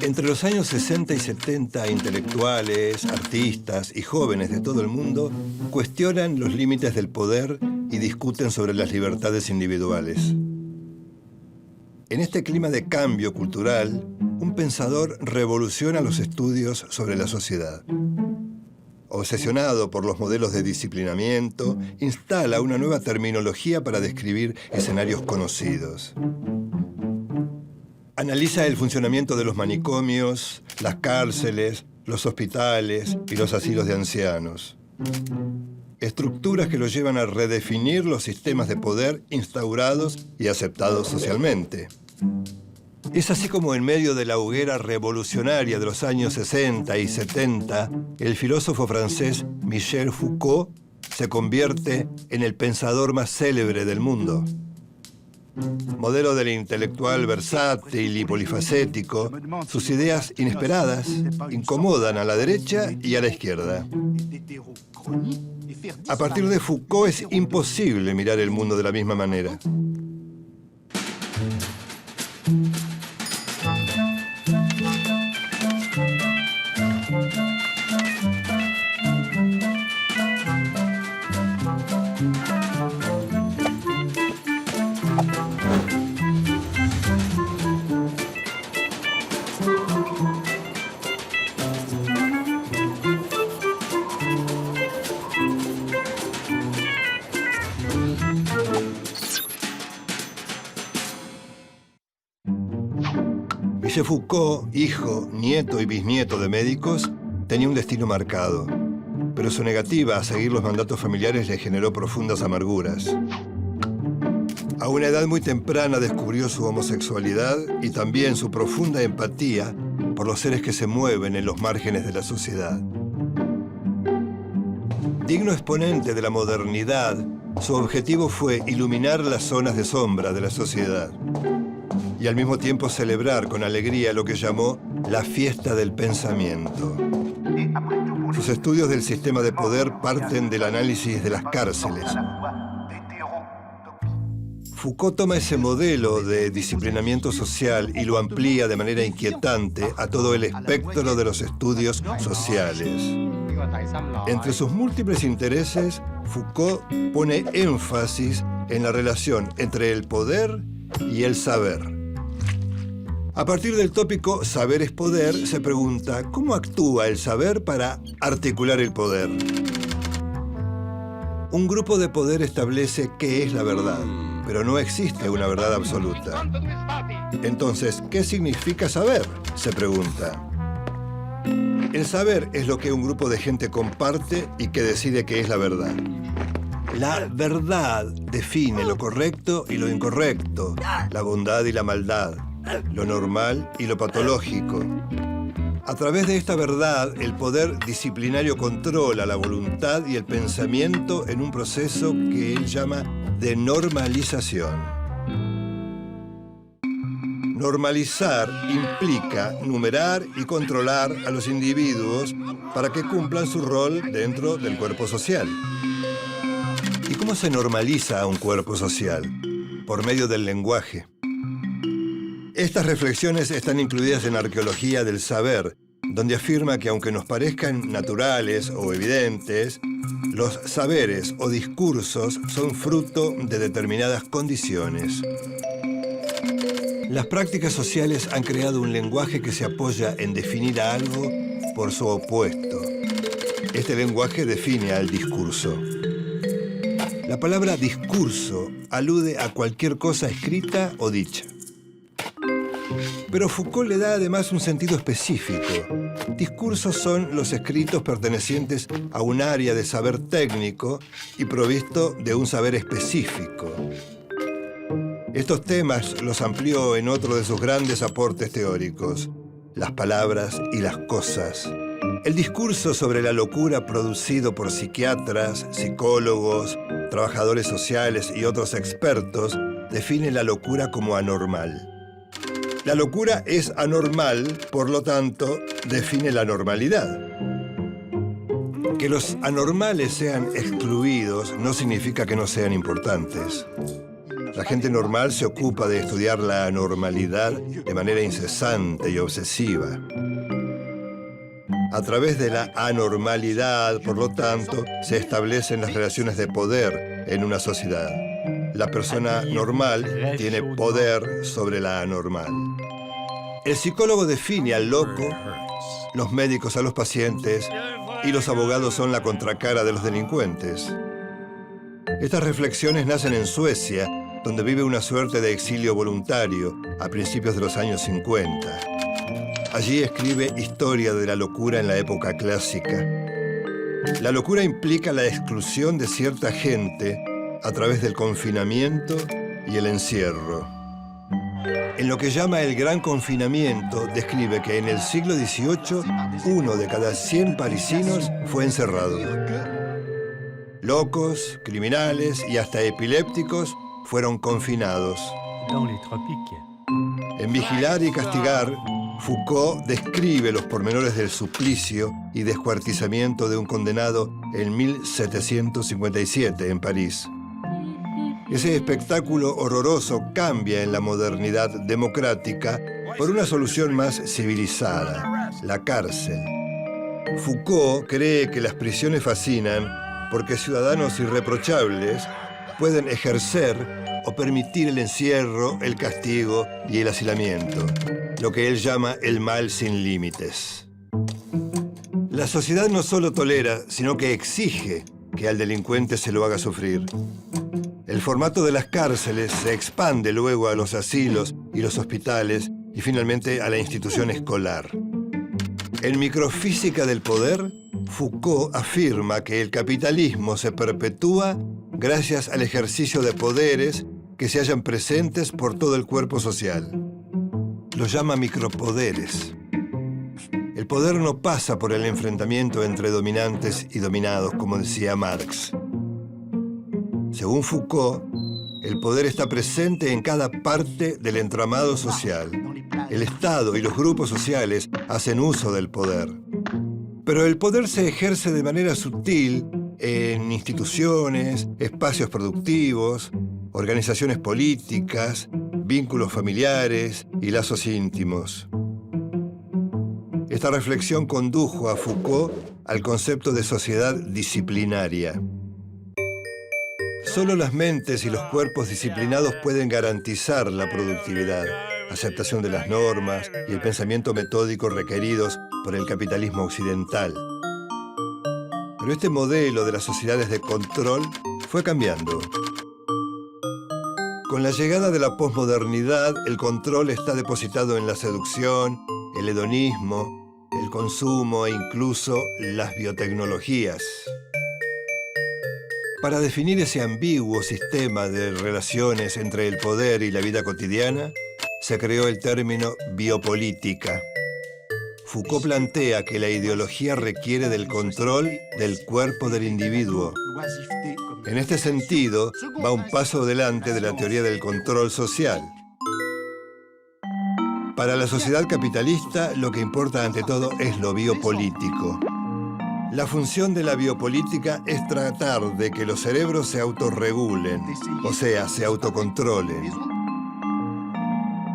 Entre los años 60 y 70, intelectuales, artistas y jóvenes de todo el mundo cuestionan los límites del poder y discuten sobre las libertades individuales. En este clima de cambio cultural, un pensador revoluciona los estudios sobre la sociedad. Obsesionado por los modelos de disciplinamiento, instala una nueva terminología para describir escenarios conocidos. Analiza el funcionamiento de los manicomios, las cárceles, los hospitales y los asilos de ancianos. Estructuras que lo llevan a redefinir los sistemas de poder instaurados y aceptados socialmente. Es así como en medio de la hoguera revolucionaria de los años 60 y 70, el filósofo francés Michel Foucault se convierte en el pensador más célebre del mundo. Modelo del intelectual versátil y polifacético, sus ideas inesperadas incomodan a la derecha y a la izquierda. A partir de Foucault es imposible mirar el mundo de la misma manera. Michel Foucault, hijo, nieto y bisnieto de médicos, tenía un destino marcado, pero su negativa a seguir los mandatos familiares le generó profundas amarguras. A una edad muy temprana descubrió su homosexualidad y también su profunda empatía por los seres que se mueven en los márgenes de la sociedad. Digno exponente de la modernidad, su objetivo fue iluminar las zonas de sombra de la sociedad y al mismo tiempo celebrar con alegría lo que llamó la fiesta del pensamiento. Sus estudios del sistema de poder parten del análisis de las cárceles. Foucault toma ese modelo de disciplinamiento social y lo amplía de manera inquietante a todo el espectro de los estudios sociales. Entre sus múltiples intereses, Foucault pone énfasis en la relación entre el poder y el saber. A partir del tópico saber es poder, se pregunta ¿cómo actúa el saber para articular el poder? Un grupo de poder establece qué es la verdad, pero no existe una verdad absoluta. Entonces, ¿qué significa saber?, se pregunta. El saber es lo que un grupo de gente comparte y que decide qué es la verdad. La verdad define lo correcto y lo incorrecto, la bondad y la maldad, lo normal y lo patológico. A través de esta verdad, el poder disciplinario controla la voluntad y el pensamiento en un proceso que él llama de normalización. Normalizar implica numerar y controlar a los individuos para que cumplan su rol dentro del cuerpo social. ¿Y cómo se normaliza a un cuerpo social? Por medio del lenguaje. Estas reflexiones están incluidas en Arqueología del Saber, donde afirma que aunque nos parezcan naturales o evidentes, los saberes o discursos son fruto de determinadas condiciones. Las prácticas sociales han creado un lenguaje que se apoya en definir a algo por su opuesto. Este lenguaje define al discurso. La palabra discurso alude a cualquier cosa escrita o dicha. Pero Foucault le da además un sentido específico. Discursos son los escritos pertenecientes a un área de saber técnico y provisto de un saber específico. Estos temas los amplió en otro de sus grandes aportes teóricos, las palabras y las cosas. El discurso sobre la locura producido por psiquiatras, psicólogos, trabajadores sociales y otros expertos define la locura como anormal. La locura es anormal, por lo tanto, define la normalidad. Que los anormales sean excluidos no significa que no sean importantes. La gente normal se ocupa de estudiar la anormalidad de manera incesante y obsesiva. A través de la anormalidad, por lo tanto, se establecen las relaciones de poder en una sociedad. La persona normal tiene poder sobre la anormal. El psicólogo define al loco, los médicos a los pacientes y los abogados son la contracara de los delincuentes. Estas reflexiones nacen en Suecia, donde vive una suerte de exilio voluntario a principios de los años 50. Allí escribe Historia de la locura en la época clásica. La locura implica la exclusión de cierta gente a través del confinamiento y el encierro. En lo que llama el Gran Confinamiento, describe que en el siglo XVIII, 1 de cada 100 parisinos fue encerrado. Locos, criminales y hasta epilépticos fueron confinados. En Vigilar y Castigar, Foucault describe los pormenores del suplicio y descuartizamiento de un condenado en 1757 en París. Ese espectáculo horroroso cambia en la modernidad democrática por una solución más civilizada, la cárcel. Foucault cree que las prisiones fascinan porque ciudadanos irreprochables pueden ejercer o permitir el encierro, el castigo y el hacinamiento, lo que él llama el mal sin límites. La sociedad no solo tolera, sino que exige que al delincuente se lo haga sufrir. El formato de las cárceles se expande luego a los asilos y los hospitales y finalmente a la institución escolar. En Microfísica del Poder, Foucault afirma que el capitalismo se perpetúa gracias al ejercicio de poderes que se hallan presentes por todo el cuerpo social. Los llama micropoderes. El poder no pasa por el enfrentamiento entre dominantes y dominados, como decía Marx. Según Foucault, el poder está presente en cada parte del entramado social. El Estado y los grupos sociales hacen uso del poder. Pero el poder se ejerce de manera sutil en instituciones, espacios productivos, organizaciones políticas, vínculos familiares y lazos íntimos. Esta reflexión condujo a Foucault al concepto de sociedad disciplinaria. Solo las mentes y los cuerpos disciplinados pueden garantizar la productividad, aceptación de las normas y el pensamiento metódico requeridos por el capitalismo occidental. Pero este modelo de las sociedades de control fue cambiando. Con la llegada de la posmodernidad, el control está depositado en la seducción, el hedonismo, el consumo e incluso las biotecnologías. Para definir ese ambiguo sistema de relaciones entre el poder y la vida cotidiana, se creó el término biopolítica. Foucault plantea que la ideología requiere del control del cuerpo del individuo. En este sentido, va un paso adelante de la teoría del control social. Para la sociedad capitalista, lo que importa ante todo es lo biopolítico. La función de la biopolítica es tratar de que los cerebros se autorregulen, o sea, se autocontrolen.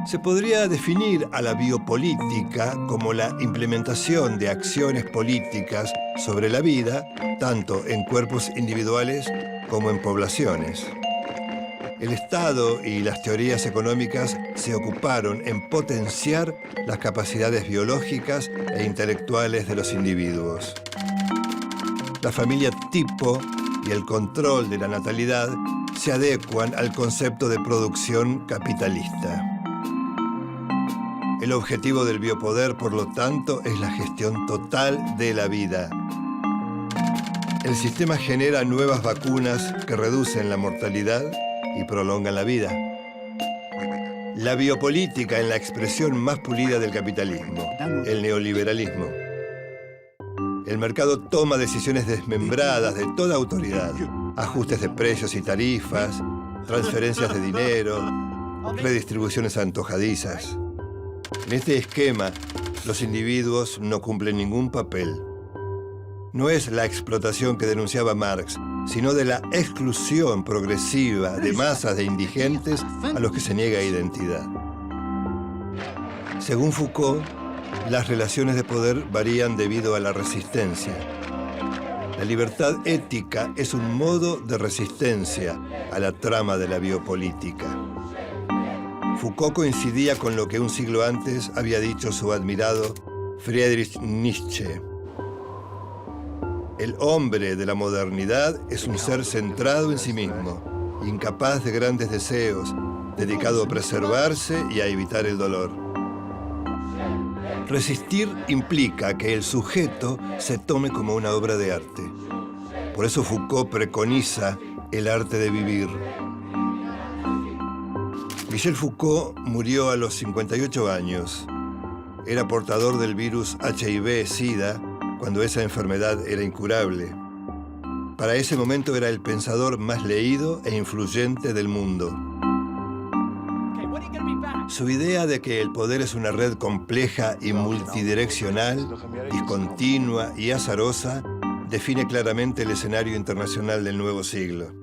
Se podría definir a la biopolítica como la implementación de acciones políticas sobre la vida, tanto en cuerpos individuales como en poblaciones. El Estado y las teorías económicas se ocuparon en potenciar las capacidades biológicas e intelectuales de los individuos. La familia tipo y el control de la natalidad se adecuan al concepto de producción capitalista. El objetivo del biopoder, por lo tanto, es la gestión total de la vida. El sistema genera nuevas vacunas que reducen la mortalidad y prolongan la vida. La biopolítica en la expresión más pulida del capitalismo, el neoliberalismo. El mercado toma decisiones desmembradas de toda autoridad, ajustes de precios y tarifas, transferencias de dinero, redistribuciones antojadizas. En este esquema, los individuos no cumplen ningún papel. No es la explotación que denunciaba Marx, sino de la exclusión progresiva de masas de indigentes a los que se niega identidad. Según Foucault, las relaciones de poder varían debido a la resistencia. La libertad ética es un modo de resistencia a la trama de la biopolítica. Foucault coincidía con lo que un siglo antes había dicho su admirado Friedrich Nietzsche. El hombre de la modernidad es un ser centrado en sí mismo, incapaz de grandes deseos, dedicado a preservarse y a evitar el dolor. Resistir implica que el sujeto se tome como una obra de arte. Por eso Foucault preconiza el arte de vivir. Michel Foucault murió a los 58 años. Era portador del virus HIV-Sida cuando esa enfermedad era incurable. Para ese momento era el pensador más leído e influyente del mundo. Su idea de que el poder es una red compleja y multidireccional, discontinua y azarosa, define claramente el escenario internacional del nuevo siglo.